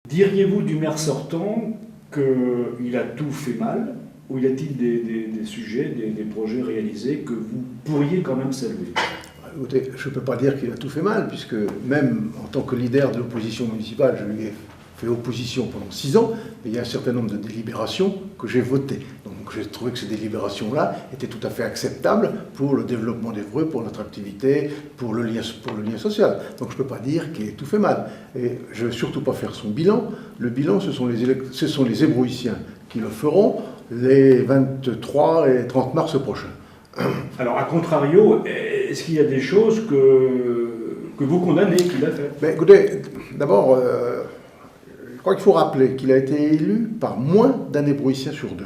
Diriez-vous du maire sortant qu'il a tout fait mal, ou y a-t-il des sujets, des projets réalisés que vous pourriez quand même saluer? Écoutez, je ne peux pas dire qu'il a tout fait mal, puisque même en tant que leader de l'opposition municipale, je lui ai fait opposition pendant 6 ans, et il y a un certain nombre de délibérations que j'ai votées. Donc j'ai trouvé que ces délibérations-là étaient tout à fait acceptables pour le développement d'Évreux, pour l'attractivité, pour le lien social. Donc je ne peux pas dire qu'il ait tout fait mal. Et je ne veux surtout pas faire son bilan. Le bilan, ce sont les Ébrouissiens qui le feront les 23 et 30 mars prochains. Alors, à contrario, est-ce qu'il y a des choses que vous condamnez qu'il a fait? Mais écoutez, d'abord, je crois qu'il faut rappeler qu'il a été élu par moins d'un Ébrouissien sur 2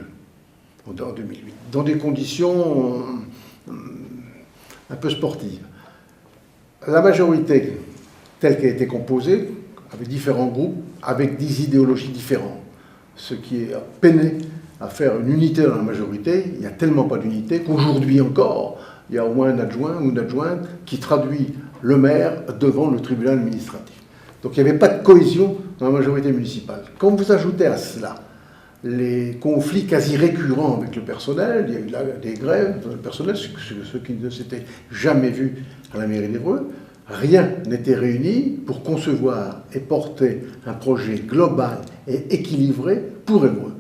en 2008, dans des conditions un peu sportives. La majorité, telle qu'elle a été composée, avec différents groupes, avec des idéologies différentes, ce qui est peiné à faire une unité dans la majorité. Il n'y a tellement pas d'unité qu'aujourd'hui encore, il y a au moins un adjoint ou une adjointe qui traduit le maire devant le tribunal administratif. Donc il n'y avait pas de cohésion dans la majorité municipale. Quand vous ajoutez à cela les conflits quasi récurrents avec le personnel, il y a eu des grèves dans le personnel, ce qui ne s'était jamais vu à la mairie d'Évreux, rien n'était réuni pour concevoir et porter un projet global et équilibré pour Évreux.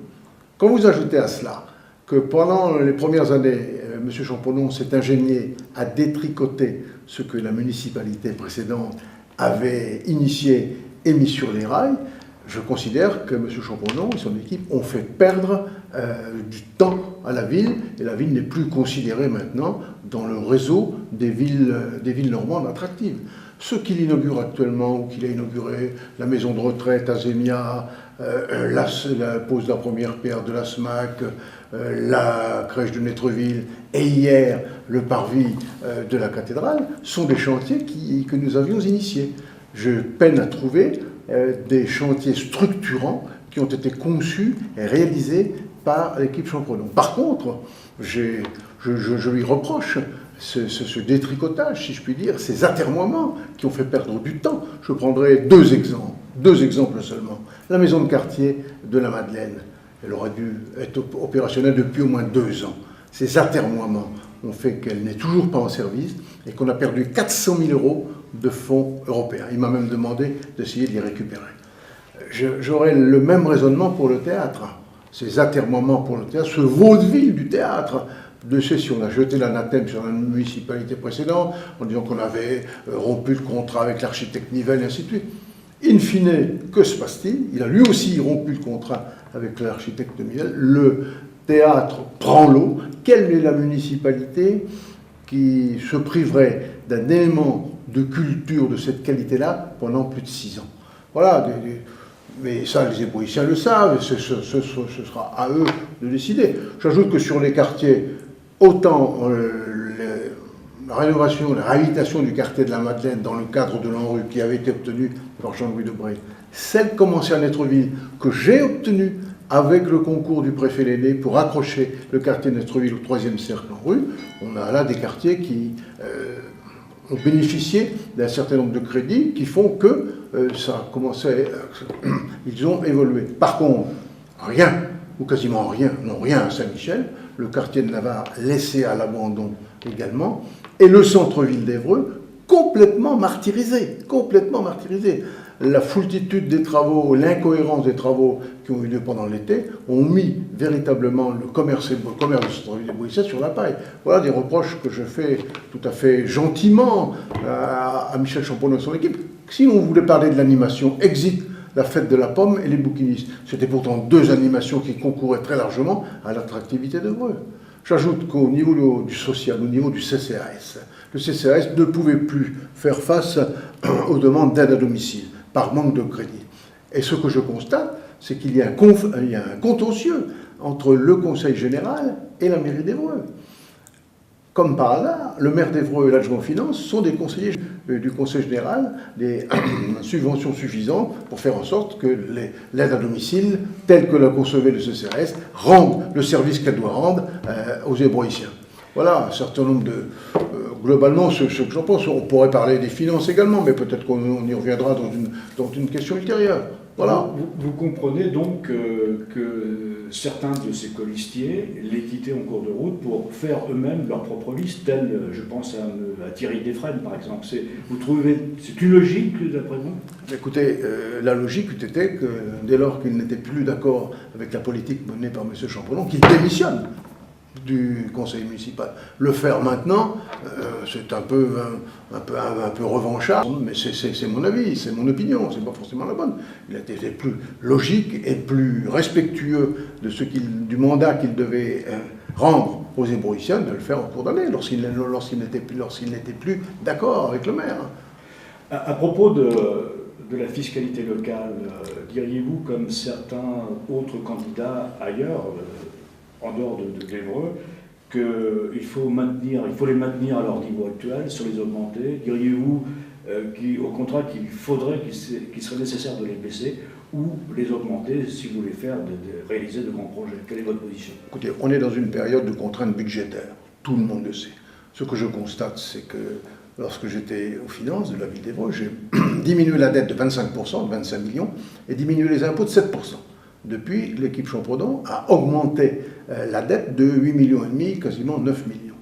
Quand vous ajoutez à cela que pendant les premières années, M. Champonon s'est ingénié à détricoter ce que la municipalité précédente avait initié et mis sur les rails, je considère que M. Champonon et son équipe ont fait perdre du temps à la ville, et la ville n'est plus considérée maintenant dans le réseau des villes normandes attractives. Ce qu'il inaugure actuellement, ou qu'il a inauguré, la maison de retraite Azemia, la pose de la première pierre de la SMAC, la crèche de Netreville, et hier le parvis de la cathédrale, sont des chantiers que nous avions initiés. Je peine à trouver des chantiers structurants qui ont été conçus et réalisés par l'équipe Champonon. Par contre, je lui reproche ce détricotage, si je puis dire, ces atermoiements qui ont fait perdre du temps. Je prendrai deux exemples seulement. La maison de quartier de la Madeleine, elle aurait dû être opérationnelle depuis au moins 2 ans. Ces atermoiements ont fait qu'elle n'est toujours pas en service et qu'on a perdu 400 000 € de fonds européens. Il m'a même demandé d'essayer de les récupérer. J'aurais le même raisonnement pour le théâtre. Ces atermoiements pour le théâtre, ce vaudeville du théâtre, de ceci, on a jeté l'anathème sur la municipalité précédente en disant qu'on avait rompu le contrat avec l'architecte Nivelle et ainsi de suite. In fine, que se passe-t-il? Il a lui aussi rompu le contrat avec l'architecte Nivelle. Le théâtre prend l'eau. Quelle est la municipalité qui se priverait d'un élément de culture de cette qualité-là pendant plus de 6 ans? Voilà, mais ça, les Ébrouissiens le savent, et ce sera à eux de décider. J'ajoute que sur les quartiers, autant la rénovation, la réhabilitation du quartier de la Madeleine dans le cadre de l'ANRU qui avait été obtenue par Jean-Louis Debré, celle commencée à Netreville que j'ai obtenue avec le concours du préfet Lenné pour accrocher le quartier de Netreville au 3e cercle ANRU, on a là des quartiers qui ont bénéficié d'un certain nombre de crédits qui font que ça a commencé, ils ont évolué. Par contre, rien, ou quasiment rien, non rien à Saint-Michel, le quartier de Navarre laissé à l'abandon également, et le centre-ville d'Évreux complètement martyrisé, complètement martyrisé. La foultitude des travaux, l'incohérence des travaux qui ont eu lieu pendant l'été ont mis véritablement le commerce du centre-ville de Bruxelles sur la paille. Voilà des reproches que je fais tout à fait gentiment à Michel Champonon et son équipe. Si on voulait parler de l'animation, exit la fête de la pomme et les bouquinistes. C'était pourtant 2 animations qui concouraient très largement à l'attractivité d'Évreux. J'ajoute qu'au niveau du social, au niveau du CCAS, le CCAS ne pouvait plus faire face aux demandes d'aide à domicile par manque de crédit. Et ce que je constate, c'est qu'il y a un contentieux entre le Conseil général et la mairie d'Évreux. Comme par hasard, le maire d'Évreux et l'adjoint aux finances sont des conseillers du Conseil général, des subventions suffisantes pour faire en sorte que l'aide à domicile, telle que l'a concevée le CCAS, rende le service qu'elle doit rendre aux Ébrouissiens. Voilà un certain nombre de globalement, ce que j'en pense, on pourrait parler des finances également, mais peut-être qu'on y reviendra dans une question ultérieure. Voilà. Vous comprenez donc que certains de ces colistiers les quittaient en cours de route pour faire eux-mêmes leur propre liste, telle, je pense à Thierry Desfresnes par exemple. Vous trouvez, c'est une logique d'après vous? Écoutez, la logique eût été que dès lors qu'il n'était plus d'accord avec la politique menée par M. Champollion, qu'il démissionne du conseil municipal. Le faire maintenant, c'est un peu revanchard, mais c'est mon avis, c'est mon opinion, c'est pas forcément la bonne. Il a été plus logique et plus respectueux du mandat qu'il devait rendre aux Hébroïciens de le faire en cours d'année, lorsqu'il n'était plus d'accord avec le maire. À propos de la fiscalité locale, diriez-vous, comme certains autres candidats ailleurs, en dehors d'Évreux, qu'il faut les maintenir à leur niveau actuel, sur les augmenter? Diriez-vous au contraire qu'il serait nécessaire de les baisser ou les augmenter si vous voulez réaliser de grands projets? Quelle est votre position? Écoutez, on est dans une période de contraintes budgétaires, tout le monde le sait. Ce que je constate, c'est que lorsque j'étais aux finances de la ville d'Évreux, j'ai diminué la dette de 25%, de 25 millions, et diminué les impôts de 7%. Depuis, l'équipe Champrodon a augmenté la dette de 8,5 millions, quasiment 9 millions.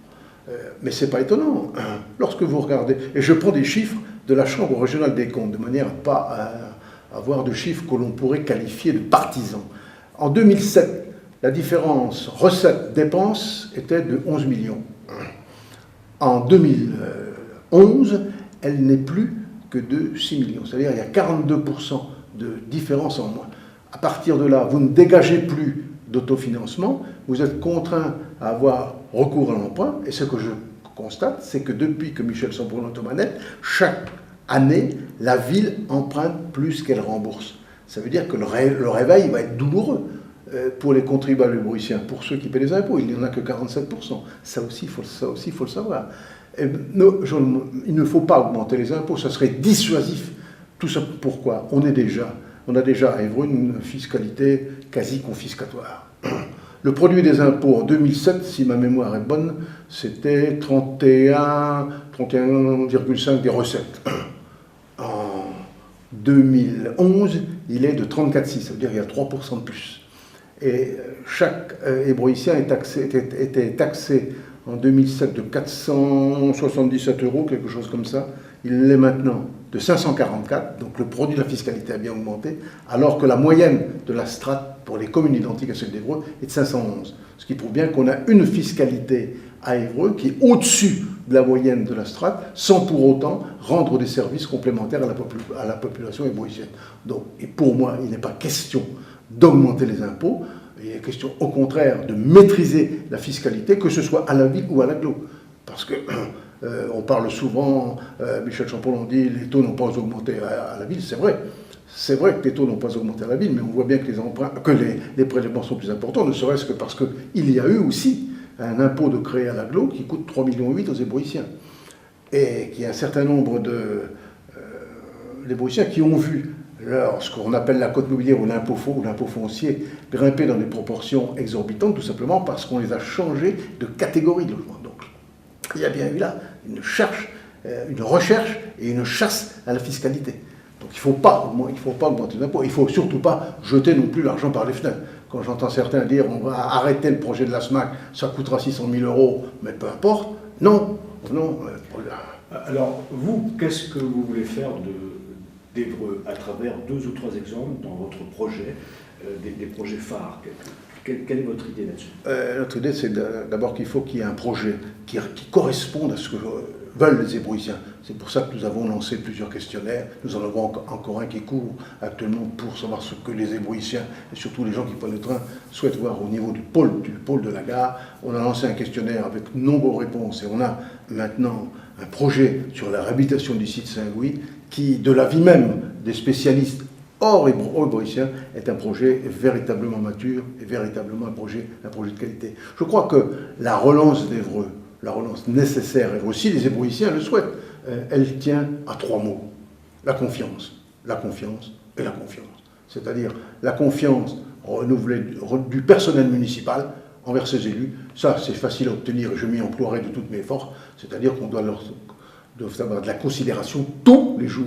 Mais ce n'est pas étonnant. Lorsque vous regardez, et je prends des chiffres de la Chambre régionale des comptes, de manière à ne pas avoir de chiffres que l'on pourrait qualifier de partisans. En 2007, la différence recettes-dépenses était de 11 millions. En 2011, elle n'est plus que de 6 millions. C'est-à-dire qu'il y a 42% de différence en moins. À partir de là, vous ne dégagez plus d'autofinancement, vous êtes contraint à avoir recours à l'emprunt, et ce que je constate, c'est que depuis que Michel Champollion est aux manettes, chaque année, la ville emprunte plus qu'elle rembourse. Ça veut dire que le réveil va être douloureux pour les contribuables hébroïciens, pour ceux qui paient les impôts, il n'y en a que 47%. Ça aussi, il faut le savoir. Il ne faut pas augmenter les impôts, ça serait dissuasif. Tout ça pourquoi? On a déjà à Évreux une fiscalité quasi confiscatoire. Le produit des impôts en 2007, si ma mémoire est bonne, c'était 31,5 des recettes. En 2011, il est de 34,6, ça veut dire qu'il y a 3% de plus. Et chaque hébroïcien était taxé en 2007 de 477 €, quelque chose comme ça. Il l'est maintenant de 544, donc le produit de la fiscalité a bien augmenté, alors que la moyenne de la strate pour les communes identiques à celle d'Évreux est de 511. Ce qui prouve bien qu'on a une fiscalité à Évreux qui est au-dessus de la moyenne de la strate, sans pour autant rendre des services complémentaires à la population hébroïcienne. Donc, et pour moi, il n'est pas question d'augmenter les impôts, il est question au contraire de maîtriser la fiscalité, que ce soit à la ville ou à l'agglo. Parce que on parle souvent, Michel Champollion dit les taux n'ont pas augmenté à la ville, c'est vrai. C'est vrai que les taux n'ont pas augmenté à la ville, mais on voit bien que les prélèvements sont plus importants, ne serait-ce que parce qu'il y a eu aussi un impôt de créer à l'agglo qui coûte 3,8 millions aux hébroïciens. Et qu'il y a un certain nombre d'hébroïciens qui ont vu ce qu'on appelle la cote mobilière ou l'impôt foncier grimper dans des proportions exorbitantes, tout simplement parce qu'on les a changés de catégorie de logement. Donc, il y a bien eu là une recherche et une chasse à la fiscalité. Donc il ne faut pas augmenter les impôts. Il ne faut surtout pas jeter non plus l'argent par les fenêtres. Quand j'entends certains dire on va arrêter le projet de la SMAC, ça coûtera 600 000 €, mais peu importe. Non. Alors vous, qu'est-ce que vous voulez faire d'Évreux à travers 2 ou 3 exemples dans votre projet, des projets phares? Quelle est votre idée là-dessus? Notre idée, c'est d'abord qu'il faut qu'il y ait un projet qui corresponde à ce que veulent les hébroïciens. C'est pour ça que nous avons lancé plusieurs questionnaires. Nous en avons encore un qui court actuellement pour savoir ce que les hébroïciens et surtout les gens qui prennent le train souhaitent voir au niveau du pôle de la gare. On a lancé un questionnaire avec de nombreuses réponses et on a maintenant un projet sur la réhabilitation du site Saint-Louis qui, de l'avis même des spécialistes hors hébroïcien, est un projet véritablement mature et véritablement un projet de qualité. Je crois que la relance d'Évreux, la relance nécessaire, et aussi les hébroïciens le souhaitent, elle tient à 3 mots. La confiance et la confiance. C'est-à-dire la confiance renouvelée du personnel municipal envers ses élus. Ça, c'est facile à obtenir et je m'y emploierai de toutes mes forces. C'est-à-dire qu'on doit avoir de la considération tous les jours.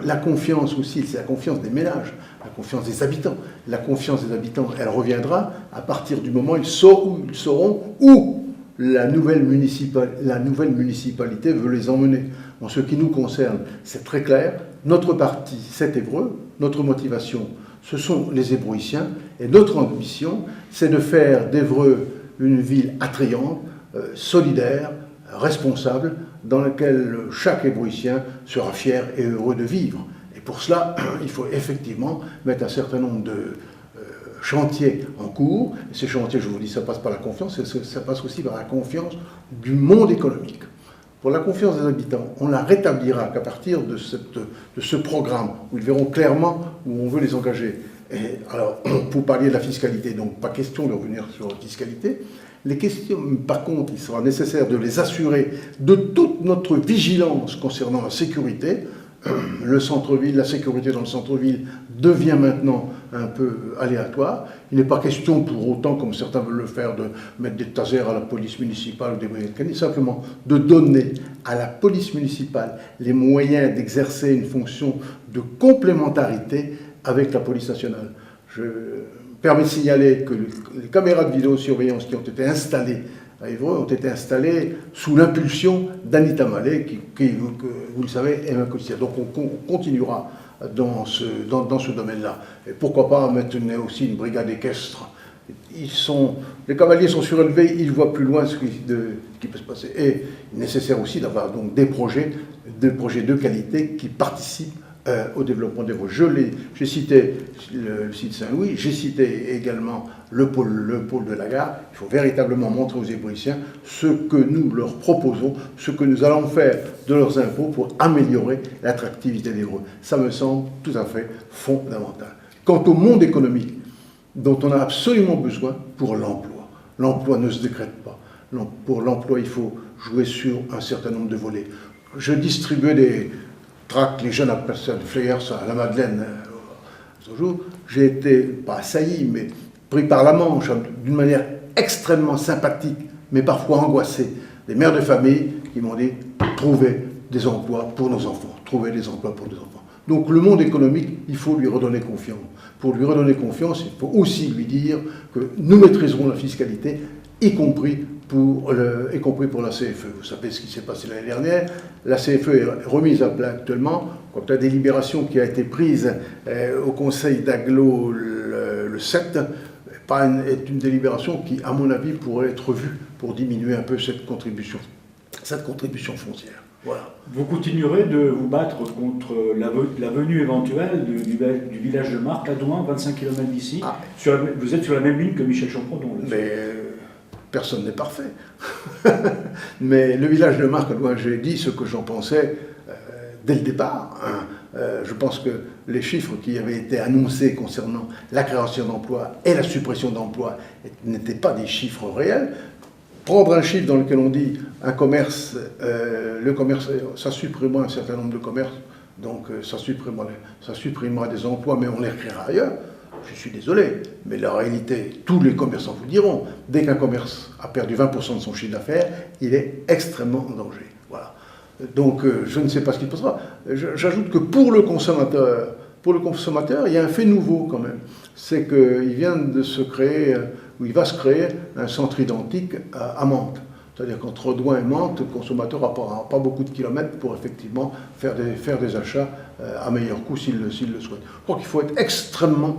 La confiance aussi, c'est la confiance des ménages, la confiance des habitants. La confiance des habitants, elle reviendra à partir du moment où ils sauront où la nouvelle municipalité veut les emmener. En ce qui nous concerne, c'est très clair. Notre parti, c'est Évreux. Notre motivation, ce sont les Ébroïciens. Et notre ambition, c'est de faire d'Évreux une ville attrayante, solidaire, responsable, dans laquelle chaque Ébroïcien sera fier et heureux de vivre. Et pour cela, il faut effectivement mettre un certain nombre de chantiers en cours. Et ces chantiers, je vous dis, ça passe par la confiance, et ça passe aussi par la confiance du monde économique. Pour la confiance des habitants, on la rétablira qu'à partir de ce programme, où ils verront clairement où on veut les engager. Et alors, pour parler de la fiscalité, donc pas question de revenir sur la fiscalité. Les questions, par contre, il sera nécessaire de les assurer de toute notre vigilance concernant la sécurité. Le centre-ville, la sécurité dans le centre-ville devient maintenant un peu aléatoire. Il n'est pas question pour autant, comme certains veulent le faire, de mettre des tasers à la police municipale ou des brigades canines, simplement de donner à la police municipale les moyens d'exercer une fonction de complémentarité avec la police nationale. Je permets de signaler que les caméras de vidéosurveillance qui ont été installées à Évreux ont été installées sous l'impulsion d'Anita Mallet, qui, vous le savez, est ma policière. Donc on continuera dans ce domaine-là. Et pourquoi pas mettre aussi une brigade équestre. Les cavaliers sont surélevés, ils voient plus loin ce qui peut se passer. Et il est nécessaire aussi d'avoir donc des projets de qualité qui participent au développement d'Évreux. J'ai cité le site Saint-Louis, j'ai cité également le pôle de la gare. Il faut véritablement montrer aux Ébroïciens ce que nous leur proposons, ce que nous allons faire de leurs impôts pour améliorer l'attractivité d'Évreux. Ça me semble tout à fait fondamental. Quant au monde économique, dont on a absolument besoin pour l'emploi. L'emploi ne se décrète pas. Pour l'emploi, il faut jouer sur un certain nombre de volets. Je distribuais des tracts, les jeunes appellent ça des flyers à la Madeleine. J'ai été, pas assailli, mais pris par la manche d'une manière extrêmement sympathique, mais parfois angoissée. Des mères de famille qui m'ont dit « Trouvez des emplois pour nos enfants. Trouvez des emplois pour nos enfants. » Donc le monde économique, il faut lui redonner confiance. Pour lui redonner confiance, il faut aussi lui dire que nous maîtriserons la fiscalité, y compris pour la CFE. Vous savez ce qui s'est passé l'année dernière. La CFE est remise à plat actuellement. Quand la délibération qui a été prise au Conseil d'Aglo le 7 est une délibération qui, à mon avis, pourrait être vue pour diminuer un peu cette contribution foncière. Voilà. Vous continuerez de vous battre contre la venue éventuelle du village de Marcq, à Douin, 25 km d'ici. Ah. Vous êtes sur la même ligne que Michel Champredon. Mais personne n'est parfait. Mais le village de Marcq, à Douin, j'ai dit ce que j'en pensais dès le départ. Je pense que les chiffres qui avaient été annoncés concernant la création d'emplois et la suppression d'emplois n'étaient pas des chiffres réels. Prendre un chiffre dans lequel on dit un commerce, le commerce, ça supprimera un certain nombre de commerces, donc ça supprimera des emplois, mais on les créera ailleurs. Je suis désolé, mais la réalité, tous les commerçants vous diront, dès qu'un commerce a perdu 20% de son chiffre d'affaires, il est extrêmement en danger. Voilà. Donc je ne sais pas ce qu'il passera. J'ajoute que pour le consommateur, il y a un fait nouveau quand même. C'est qu'il vient de se créer, ou il va se créer un centre identique à Mantes. C'est-à-dire qu'entre Douin et Mantes, le consommateur n'aura pas beaucoup de kilomètres pour effectivement faire des achats à meilleur coût s'il le souhaite. Je crois qu'il faut être extrêmement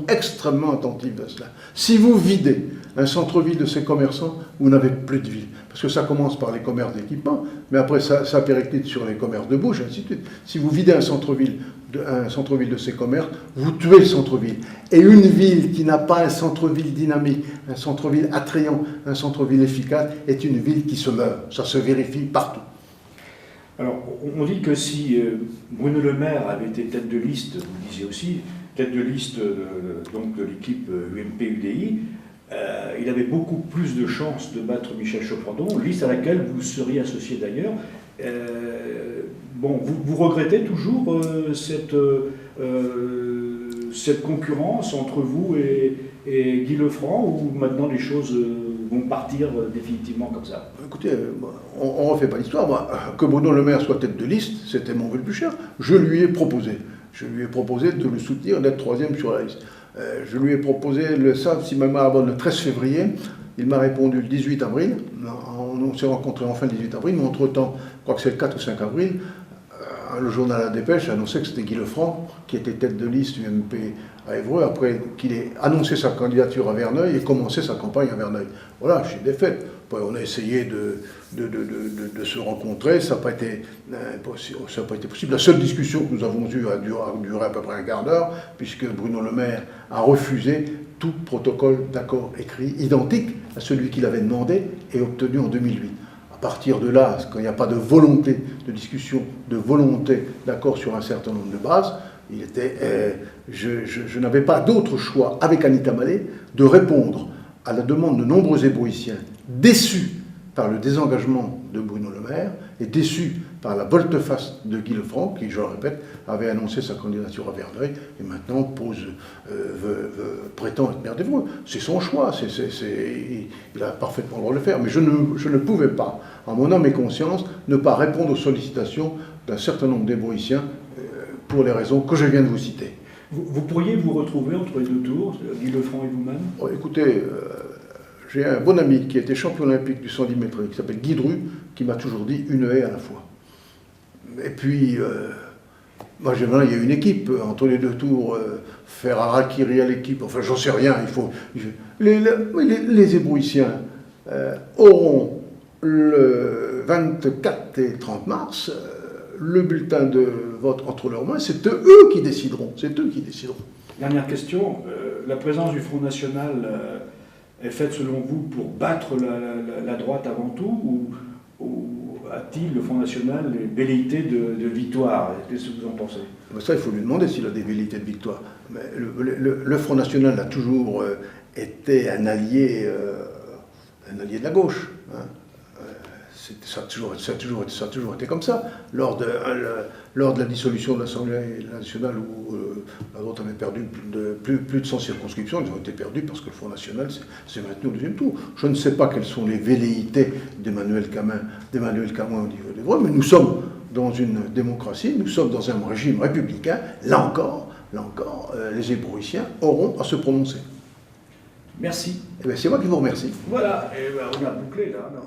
attentif à cela. Si vous videz un centre-ville de ses commerçants, vous n'avez plus de ville. Parce que ça commence par les commerces d'équipement, mais après ça périclite sur les commerces de bouche, et ainsi de suite. Si vous videz un centre-ville de ses commerces, vous tuez le centre-ville. Et une ville qui n'a pas un centre-ville dynamique, un centre-ville attrayant, un centre-ville efficace, est une ville qui se meurt. Ça se vérifie partout. Alors, on dit que si Bruno Le Maire avait été tête de liste, vous disiez aussi, tête de liste de l'équipe UMP-UDI, il avait beaucoup plus de chances de battre Michel Champredon, liste à laquelle vous seriez associé d'ailleurs. Bon, vous regrettez toujours cette cette concurrence entre vous et Guy Lefranc, ou maintenant les choses vont partir définitivement comme ça? Écoutez, on ne refait pas l'histoire. Moi, que Bruno Le Maire soit tête de liste, c'était mon vœu le plus cher. Je lui ai proposé. Je lui ai proposé de le soutenir, d'être troisième sur la liste. Je lui ai proposé, si ma mémoire est bonne, le 13 février. Il m'a répondu le 18 avril. On s'est rencontrés enfin le 18 avril, mais entre-temps, je crois que c'est le 4 ou 5 avril, le journal La Dépêche a annoncé que c'était Guy Lefranc qui était tête de liste du MP à Évreux, après qu'il ait annoncé sa candidature à Verneuil et commencé sa campagne à Verneuil. Voilà, je suis défaite. On a essayé de se rencontrer, ça n'a pas été possible. La seule discussion que nous avons eue a duré à peu près un quart d'heure, puisque Bruno Le Maire a refusé tout protocole d'accord écrit identique à celui qu'il avait demandé et obtenu en 2008. À partir de là, quand il n'y a pas de volonté de discussion, de volonté d'accord sur un certain nombre de bases, je n'avais pas d'autre choix avec Anita Mallet de répondre à la demande de nombreux ébrouissiens déçus par le désengagement de Bruno Le Maire et déçus par la volte-face de Guy Lefranc, qui, je le répète, avait annoncé sa candidature à Verneuil et maintenant prétend être maire d'Évreux. C'est son choix, il a parfaitement le droit de le faire, mais je ne pouvais pas, en mon âme et conscience, ne pas répondre aux sollicitations d'un certain nombre d'ébrouissiens pour les raisons que je viens de vous citer. Vous pourriez vous retrouver entre les deux tours, Guy Lefranc et vous-même? Oh, écoutez, j'ai un bon ami qui était champion olympique du 110 mètres, qui s'appelle Guy Dru, qui m'a toujours dit une haie à la fois. Et puis, moi, il y a une équipe entre les deux tours, faire harakiri à l'équipe, enfin, j'en sais rien. Les ébrouissiens auront le 24 et 30 mars le bulletin de vote entre leurs mains. C'est eux qui décideront. C'est eux qui décideront. Dernière question. La présence du Front National est faite, selon vous, pour battre la droite avant tout, ou a-t-il, le Front National, des velléités de victoire? Qu'est-ce que vous en pensez? Ça, il faut lui demander s'il a des velléités de victoire. Mais le Front National a toujours été un allié de la gauche. Hein. Ça a toujours été comme ça. Lors de la dissolution de l'Assemblée nationale, où la droite avait perdu plus de 100 circonscriptions, ils ont été perdus parce que le Front National s'est maintenu au deuxième tour. Je ne sais pas quelles sont les velléités d'Emmanuel Camin au niveau des voix, mais nous sommes dans une démocratie, nous sommes dans un régime républicain. Là encore, les ébrouissiens auront à se prononcer. Merci. C'est moi qui vous remercie. Voilà, et on a bouclé là. Non.